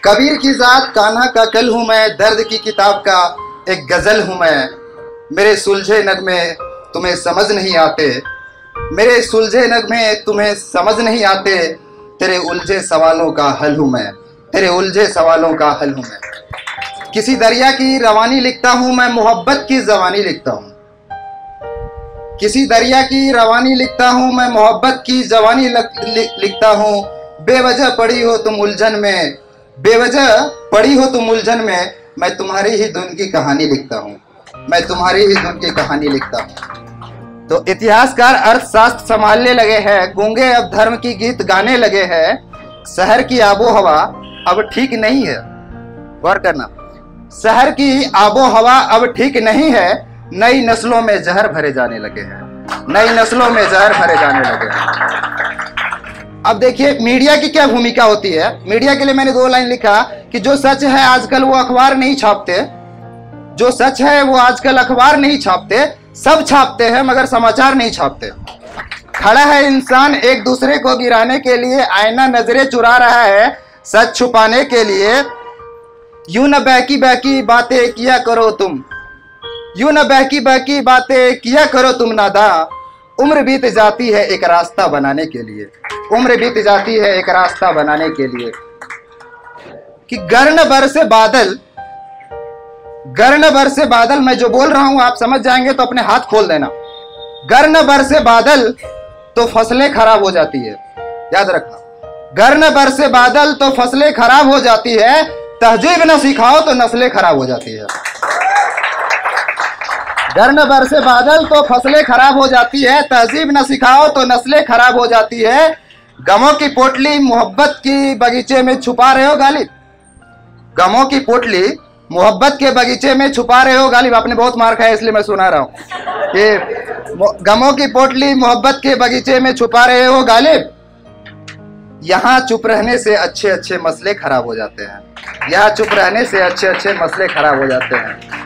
कबीर की जात कान्हा का कल हूँ मैं, दर्द की किताब का एक गजल हूँ मैं। मेरे सुलझे नगमे तुम्हें समझ नहीं आते, मेरे सुलझे नगमे तुम्हें समझ नहीं आते। तेरे उलझे सवालों का हल हूँ मैं, तेरे उलझे सवालों का हल हूँ मैं। किसी दरिया की रवानी लिखता हूँ मैं, मोहब्बत की जवानी लिखता हूँ। किसी दरिया की रवानी लिखता हूँ मैं, मोहब्बत की जवानी लिखता हूँ। बेवजह पड़ी हो तुम उलझन में, बेवजह पड़ी हो तुम उलझन में, मैं तुम्हारी ही धुन की कहानी लिखता हूँ, मैं तुम्हारी ही धुन की कहानी लिखता हूँ। तो इतिहासकार अर्थशास्त्र संभालने लगे हैं, गूंगे अब धर्म की गीत गाने लगे हैं। शहर की आबो हवा अब ठीक नहीं है, गौर करना, शहर की आबो हवा अब ठीक नहीं है। नई नस्लों में जहर भरे जाने लगे हैं, नई नस्लों में जहर भरे जाने लगे हैं। अब देखिए मीडिया की क्या भूमिका होती है। मीडिया के लिए मैंने 2 लाइन लिखा कि जो सच है आजकल वो अखबार नहीं छापते, जो सच है वो आजकल अखबार नहीं छापते, सब छापते हैं मगर समाचार नहीं छापते। खड़ा है इंसान एक दूसरे को गिराने के लिए, आईना नजरें चुरा रहा है सच छुपाने के लिए। यूं न बहकी बहकी बातें किया करो तुम, यूं न बहकी बहकी बातें किया करो तुम नादा। उम्र बीत जाती है एक रास्ता बनाने के लिए, उम्र बीत जाती है एक रास्ता बनाने के लिए। कि गर्ण भर से बादल, गर्ण भर से बादल, मैं जो बोल रहा हूं आप समझ जाएंगे तो अपने हाथ खोल देना। गर्ण भर से बादल तो फसलें खराब हो जाती है, याद रखना। गर्ण भर से बादल तो फसलें खराब हो जाती है, तहजीब न सिखाओ तो नस्लें खराब हो जाती है। गर्ण भर से बादल तो फसलें खराब हो जाती है, तहजीब न सिखाओ तो नस्लें खराब हो जाती है। गमों की पोटली मोहब्बत की बगीचे में छुपा रहे हो गालिब, गमों की पोटली मोहब्बत के बगीचे में छुपा रहे हो गालिब। आपने बहुत मार खाया इसलिए मैं सुना रहा हूं कि गमों की पोटली मोहब्बत के बगीचे में छुपा रहे हो गालिब। यहां चुप रहने से अच्छे अच्छे मसले खराब हो जाते हैं, यहां चुप रहने से अच्छे अच्छे मसले खराब हो जाते हैं।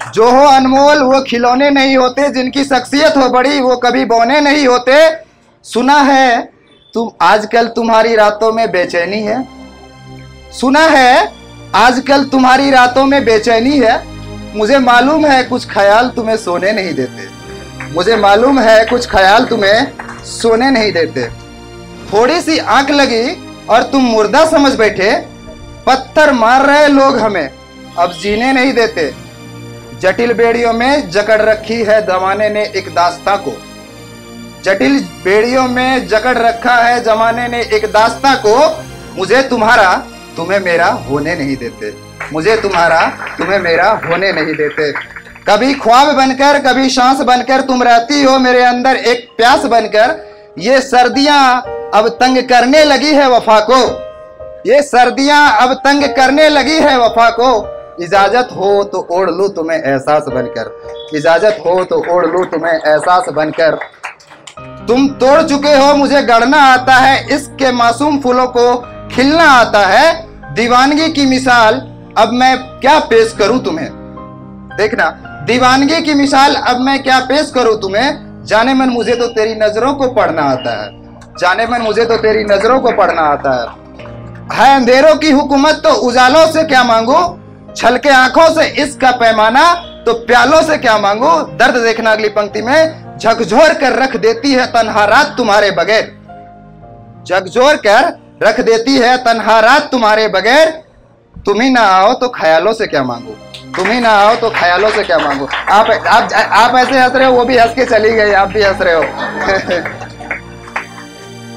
जो हो अनमोल वो खिलौने नहीं होते, जिनकी शख्सियत हो बड़ी वो कभी बौने नहीं होते। सुना है तुम आजकल तुम्हारी रातों में बेचैनी है, सुना है आजकल तुम्हारी रातों में बेचैनी है। मुझे मालूम है कुछ ख्याल तुम्हें सोने नहीं देते, मुझे मालूम है कुछ ख्याल तुम्हें सोने नहीं देते। थोड़ी सी आंख लगी और तुम मुर्दा समझ बैठे, पत्थर मार रहे लोग हमें अब जीने नहीं देते। जटिल बेड़ियों में जकड़ रखी है जमाने ने एक दास्तां को, जटिल बेड़ियों में जकड़ रखा है जमाने ने एक दास्तां को। मुझे तुम्हारा तुम्हें मेरा होने नहीं देते, मुझे तुम्हारा तुम्हें मेरा होने नहीं देते। कभी ख्वाब बनकर कभी सांस बनकर तुम रहती हो मेरे अंदर एक प्यास बनकर। ये सर्दियां अब तंग करने लगी है वफा को, ये सर्दियां अब तंग करने लगी है वफा को। इजाजत हो तो ओढ़ लूं तुम्हें एहसास बनकर, इजाजत हो तो ओढ़ लूं तुम्हें एहसास बनकर। तुम तोड़ चुके हो मुझे गढ़ना आता है, इसके मासूम फूलों को खिलना आता है। दीवानगी की मिसाल अब मैं क्या पेश करूं तुम्हें, देखना दीवानगी की मिसाल अब मैं क्या पेश करूं तुम्हें। जाने मन मुझे तो तेरी नजरों को पढ़ना आता है, जाने मन मुझे तो तेरी नजरों को पढ़ना आता है अंधेरों की हुकूमत तो उजालों से क्या मांगू, छलके आंखों से इसका पैमाना तो प्यालों से क्या मांगू। दर्द देखना अगली पंक्ति में, झकझोर कर रख देती है तन्हा रात तुम्हारे बगैर, झकझोर कर रख देती है तन्हा रात तुम्हारे बगैर। तुम ही ना आओ तो ख्यालों से क्या मांगू, तुम ही ना आओ तो ख्यालों से क्या मांगू। आप ऐसे हंस रहे हो, वो भी हंस के चली गई, आप भी हंस रहे हो।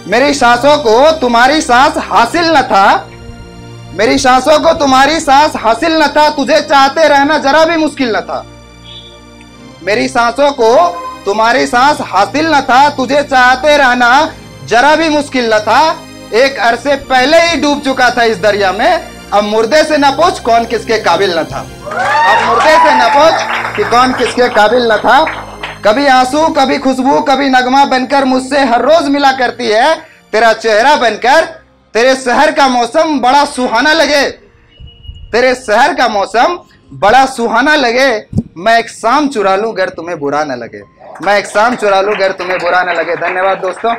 मेरी सांसों को तुम्हारी सांस हासिल न था, मेरी सांसों को तुम्हारी सांस हासिल न था, तुझे चाहते रहना जरा भी मुश्किल न था। मेरी सांसों को तुम्हारी सांस हासिल न था, तुझे चाहते रहना जरा भी मुश्किल न था। एक अरसे पहले ही डूब चुका था इस दरिया में, अब मुर्दे से न पूछ कौन किसके काबिल न था, अब मुर्दे से न पूछ कि कौन किसके काबिल न था। कभी आंसू कभी खुशबू कभी नगमा बनकर मुझसे हर रोज मिला करती है, तेरा चेहरा बनकर। तेरे शहर का मौसम बड़ा सुहाना लगे, तेरे शहर का मौसम बड़ा सुहाना लगे। मैं एक शाम चुरा लूं अगर तुम्हें बुरा न लगे, मैं एक शाम चुरा लूं अगर तुम्हें बुरा न लगे। धन्यवाद दोस्तों।